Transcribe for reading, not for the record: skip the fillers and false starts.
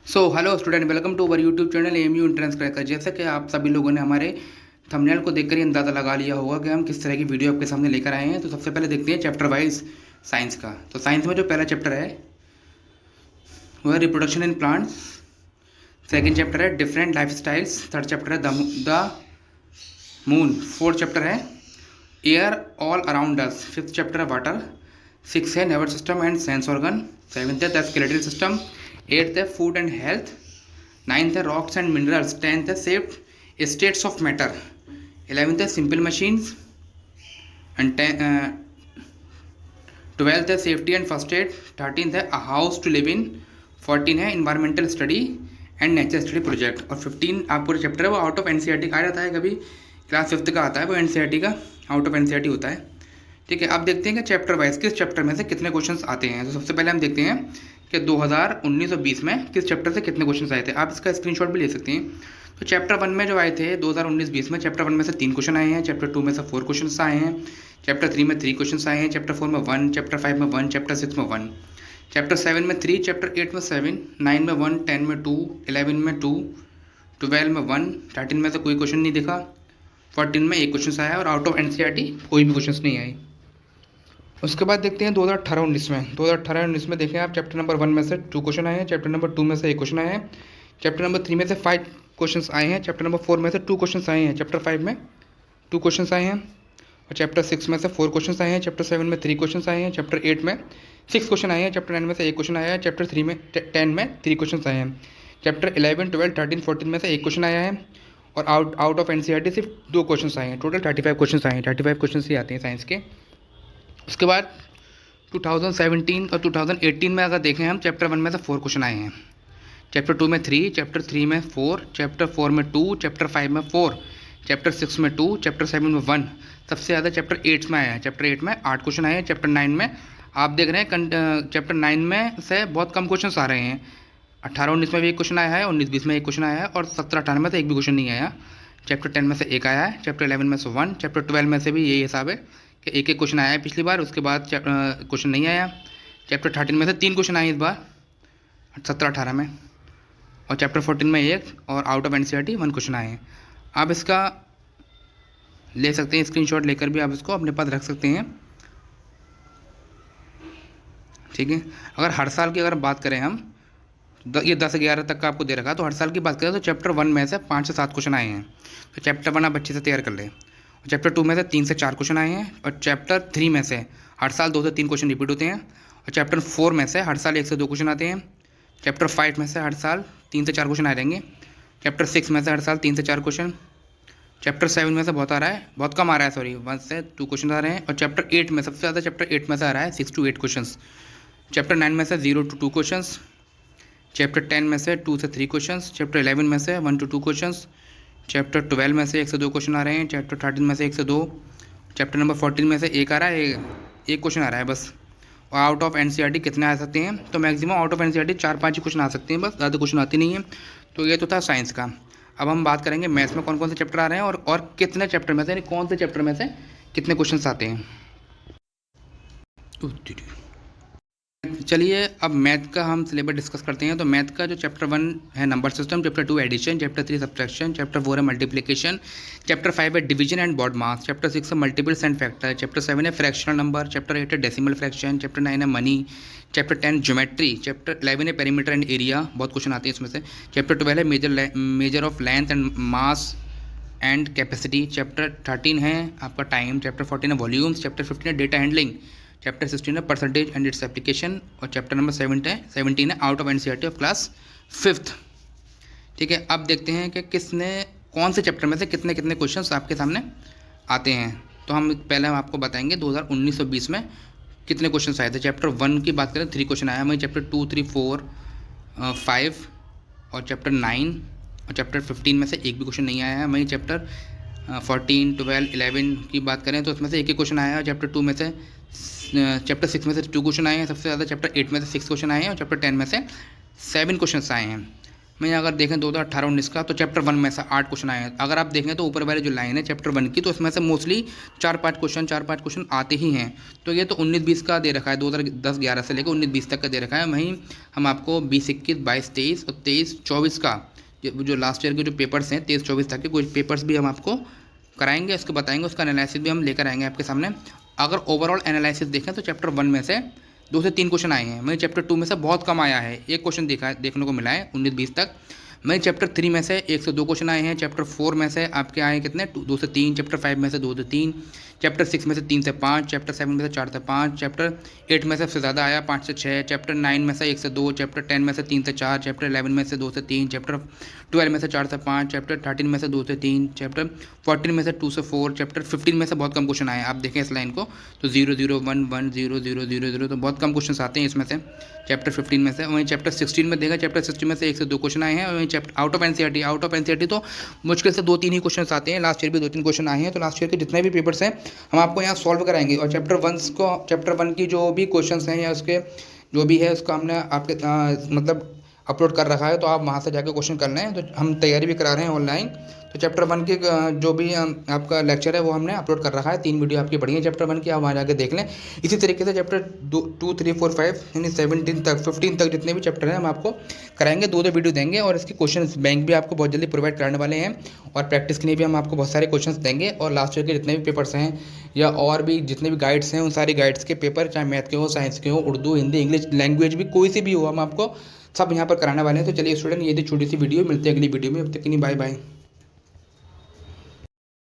So hello student, welcome to our YouTube channel AMU entrance cracker. जैसा कि आप सभी लोगों ने हमारे थंबनेल को देखकर ही अंदाज़ा लगा लिया होगा कि हम किस तरह की वीडियो आपके सामने लेकर आए हैं। तो सबसे पहले देखते हैं चैप्टर वाइज साइंस का। तो साइंस में जो पहला चैप्टर है वो है reproduction in plants. Second chapter है different life styles. Third chapter है द मून। फोर्थ चैप्टर है air all around us. Fifth chapter है वाटर। सिक्स है nervous system and sense organ. Seventh है द स्केलेटल सिस्टम। एट्थ है food and health. Ninth है rocks and minerals. Tenth है safe states of matter. 11th है simple machines and 12th है safety and first aid. 13th है a house to live in. 14 है environmental study and nature study project. और 15 आप पूरा chapter है वो आउट ऑफ एनसीईआरटी का आ जाता है। कभी क्लास 5th का आता है वो एनसीईआरटी का आउट ऑफ एनसीईआरटी होता है। ठीक है, अब देखते हैं कि चैप्टर वाइज किस चैप्टर में से कितने क्वेश्चंस आते हैं। तो सबसे पहले हम देखते हैं कि 2019 और 20 में किस चैप्टर से कितने क्वेश्चंस आए थे। आप इसका स्क्रीनशॉट भी ले सकते हैं। तो चैप्टर 1 में जो आए थे 2019-20 में, चैप्टर 1 में से 3 क्वेश्चन आए हैं। चैप्टर 2 में से 4 क्वेश्चन आए हैं। चैप्टर 3 में 3 क्वेश्चन आए हैं। चैप्टर 4 में 1, चैप्टर 5 में 1, चैप्टर 6 में 1, चैप्टर 7 में 3, चैप्टर 8 में 7, 9 में 1, 10 में 2, 11 में 2, 12 में 1, 13 में से कोई क्वेश्चन नहीं दिखा, 14 में एक क्वेश्चन आया और आउट ऑफ एनसीईआरटी कोई भी क्वेश्चन नहीं आए। उसके बाद देखते हैं 2018-19 में। 2018-19 में देखें आप, चैप्टर नंबर 1 में से 2 क्वेश्चन आए हैं। चैप्टर नंबर 2 में से 1 क्वेश्चन आया है। चैप्टर नंबर 3 में से 5 क्वेश्चन आए हैं। चैप्टर नंबर 4 में से 2 क्वेश्चन आए हैं। चैप्टर 5 में 2 क्वेश्चन आए हैं। और चैप्टर 6 में से 4 क्वेश्चन आए हैं। चैप्टर 7 में 3 क्वेश्चन आए हैं। चैप्टर 8 में 6 क्वेश्चन आए हैं। चैप्टर 9 में से 1 क्वेश्चन आया है। चैप्टर 3 में 10 में 3 क्वेश्चन आए हैं। चैप्टर 11, 12, 13, 14 में से 1 क्वेश्चन आया है। और आउट ऑफ एनसीईआरटी सिर्फ 2 क्वेश्चन आए हैं। टोटल 35 क्वेश्चन आए हैं। 35 क्वेश्चन ही आते हैं साइंस के। उसके बाद 2017 और 2018 में अगर देखें हम, चैप्टर 1 में से 4 क्वेश्चन आए हैं। चैप्टर 2 में 3, चैप्टर 3 में 4, चैप्टर 4 में 2, चैप्टर 5 में 4, चैप्टर 6 में 2, चैप्टर 7 में 1। सबसे ज़्यादा चैप्टर 8 में आया है। चैप्टर 8 में 8 क्वेश्चन आए हैं। चैप्टर 9 में आप देख रहे हैं चैप्टर 9 में से बहुत कम क्वेश्चन आ रहे हैं। 18-19 में भी 1 क्वेश्चन आया है, 19-20 में 1 क्वेश्चन आया है और 17-18 में से 1 भी क्वेश्चन नहीं आया। चैप्टर 10 में से 1 आया है। चैप्टर 11 में से 1, चैप्टर 12 में से भी यही हिसाब है कि 1-1 क्वेश्चन आया है पिछली बार, उसके बाद क्वेश्चन नहीं आया। चैप्टर 13 में से 3 क्वेश्चन आए इस बार 17-18 में। और चैप्टर 14 में 1 और आउट ऑफ एनसीईआरटी 1 क्वेश्चन आए हैं। आप इसका ले सकते हैं स्क्रीनशॉट लेकर भी आप इसको अपने पास रख सकते हैं। ठीक है, अगर हर साल की अगर बात करें हम, ये 10-11 तक का आपको दे रखा है, तो हर साल की बात करें तो चैप्टर 1 में से 5 से 7 क्वेश्चन आए हैं। तो चैप्टर 1 आप अच्छे से तैयार कर लें। और चैप्टर 2 में से 3 से 4 क्वेश्चन आए हैं। और चैप्टर 3 में से हर साल 2 से 3 क्वेश्चन रिपीट होते हैं। और चैप्टर 4 में से हर साल 1 से 2 क्वेश्चन आते हैं। चैप्टर 5 में से हर साल 3 से 4 क्वेश्चन आ रहेंगे। चैप्टर 6 में से हर साल 3 से 4 क्वेश्चन। चैप्टर 7 में से बहुत आ रहा है, बहुत कम आ रहा है, सॉरी, 1 से 2 क्वेश्चन आ रहे हैं। और चैप्टर 8 में सबसे ज़्यादा चैप्टर 8 में से आ रहा है 6 to 8 क्वेश्चन। चैप्टर 9 में से 0 to 2 क्वेश्चन। चैप्टर 10 में से 2 से 3 क्वेश्चन। चैप्टर 11 में से 1 to 2 क्वेश्चन। चैप्टर 12 में से 1 से 2 क्वेश्चन आ रहे हैं। चैप्टर 13 में से 1 से 2। चैप्टर नंबर 14 में से 1 आ रहा है, 1 क्वेश्चन आ रहा है बस। और आउट ऑफ एनसीईआरटी कितने आ सकते हैं? तो मैक्सिमम आउट ऑफ एनसीईआरटी 4-5 ही क्वेश्चन आ सकते हैं बस, ज़्यादा क्वेश्चन आती नहीं है। तो ये तो था साइंस का। अब हम बात करेंगे मैथ्स में कौन कौन से चैप्टर आ रहे हैं और कितने चैप्टर में से, यानी कौन से चैप्टर में से कितने क्वेश्चन आते हैं। चलिए अब मैथ का हम सिलेबस डिस्कस करते हैं। तो मैथ का जो चैप्टर 1 है number system, chapter 2 addition, chapter 3 subtraction, chapter 4 है मल्टीप्लिकेशन, चैप्टर 5 है division and BODMAS, chapter 6 है मल्टीपल्स एंड फैक्टर, चैप्टर 7 है फ्रैक्शनल नंबर, चैप्टर 8 है डेसिमल फ्रैक्शन, चैप्टर 9 है मनी, चैप्टर 10 ज्योमेट्री, चैप्टर 11 है पेरीमीटर एंड एरिया, बहुत question आते हैं इसमें से, चैप्टर 12 है measure of length and mass and capacity, chapter 13 है आपका टाइम, चैप्टर 14 है वॉल्यूम्स, चैप्टर 15 है डेटा हैंडलिंग, चैप्टर 16 है परसेंटेज एंड इट्स एप्लीकेशन, और चैप्टर नंबर 17 है out of NCERT of class 5th। ठीक है, अब देखते हैं कि किसने कौन से चैप्टर में से कितने कितने क्वेश्चंस आपके सामने आते हैं। तो हम पहले आपको बताएंगे 2019 और 20 में कितने क्वेश्चन आए थे। चैप्टर 1 की बात करें 3 क्वेश्चन आया, वहीं चैप्टर 2, 3, 4, 5 और चैप्टर 9 और चैप्टर 15 में से एक भी क्वेश्चन नहीं आया है। वहीं चैप्टर 14, 12, 11 की बात करें तो उसमें से एक ही क्वेश्चन आया है। चैप्टर 2 में से चैप्टर 6 में से 2 क्वेश्चन आए हैं सबसे ज़्यादा। चैप्टर 8 में से 6 क्वेश्चन आए हैं और चैप्टर 10 में से 7 क्वेश्चन आए हैं। मैं अगर देखें 2018-19 का, तो चैप्टर 1 में से 8 क्वेश्चन आए हैं। अगर आप देखें तो ऊपर वाले जो लाइन है चैप्टर 1 की, तो उसमें से मोस्टली 4-5 क्वेश्चन आते ही हैं। तो ये तो 19-20 का दे रखा है, 2010-11 से लेकर 19-20 तक का दे रखा है। वहीं हम आपको 20-21, 22-23 और 23-24 का जो लास्ट ईयर के जो पेपर्स हैं 23-24 तक के कुछ पेपर्स भी हम आपको कराएंगे, उसको बताएंगे, उसका एनालिसिस भी हम लेकर आएंगे आपके सामने। अगर ओवरऑल एनालिसिस देखें तो चैप्टर 1 में से 2 से 3 क्वेश्चन आए हैं। वहीं चैप्टर 2 में से बहुत कम आया है, एक क्वेश्चन देखने को मिला है 19-20 तक। वहीं चैप्टर 3 में से 1 से 2 क्वेश्चन आए हैं। चैप्टर 4 में से आपके आए कितने, 2 से 3। चैप्टर 5 में से 2 से 3। चैप्टर 6 में से 3 से 5। चैप्टर 7 में से 4 से 5। चैप्टर 8 में से सबसे ज़्यादा आया 5 से 6। चैप्टर 9 में से 1 से 2। चैप्टर 10 में से 3 से 4। चैप्टर 11 में से 2 से 3। चैप्टर 12 में से 4 से 5। चैप्टर 13 में से 2 से 3। चैप्टर 14 में से 2 से 4। चैप्टर 15 में से बहुत कम क्वेश्चन आए। आप देखें इस लाइन को तो 0 0 1 1 0 0 0 0, तो बहुत कम क्वेश्चन आते हैं इसमें से चैप्टर 15 में से। वहीं चैप्टर 16 में देखा, चैप्टर 16 में से 1 से 2 क्वेश्चन आए हैं। वहीं चैप्टर आउट ऑफ एनसीईआरटी तो मुश्किल से 2-3 ही क्वेश्चन आते हैं। लास्ट ईयर भी 2-3 क्वेश्चन आए हैं। तो लास्ट ईयर के जितने भी पेपर्स हैं हम आपको यहाँ सॉल्व कराएंगे। और चैप्टर 1 की जो भी क्वेश्चन हैं या उसके जो भी है उसका हमने आपके मतलब अपलोड कर रखा है, तो आप वहाँ से जाकर क्वेश्चन कर लें। तो हम तैयारी भी करा रहे हैं ऑनलाइन। तो चैप्टर 1 के जो भी आपका लेक्चर है वो हमने अपलोड कर रखा है। 3 वीडियो आपकी बढ़िया चैप्टर 1 की, आप वहाँ जाकर देख लें। इसी तरीके से चैप्टर 2, 3, 4, 5 यानी 17 तक 15 तक जितने भी चैप्टर हैं हम आपको कराएंगे। 2 वीडियो देंगे और इसके क्वेश्चन बैंक भी आपको बहुत जल्दी प्रोवाइड कराने वाले हैं। और प्रैक्टिस के लिए भी हम आपको बहुत सारे क्वेश्चन देंगे। और लास्ट ईयर के जितने भी पेपर्स हैं या और भी जितने भी गाइड्स हैं, उन सारी गाइड्स के पेपर, चाहे मैथ के हो, साइंस के हो, उर्दू, हिंदी, इंग्लिश, लैंग्वेज भी कोई सी भी हो, हम आपको सब यहाँ पर कराने वाले हैं। तो चलिए स्टूडेंट, ये थी छोटी सी वीडियो, मिलते हैं अगली वीडियो में। अब तक के लिए बाय बाय।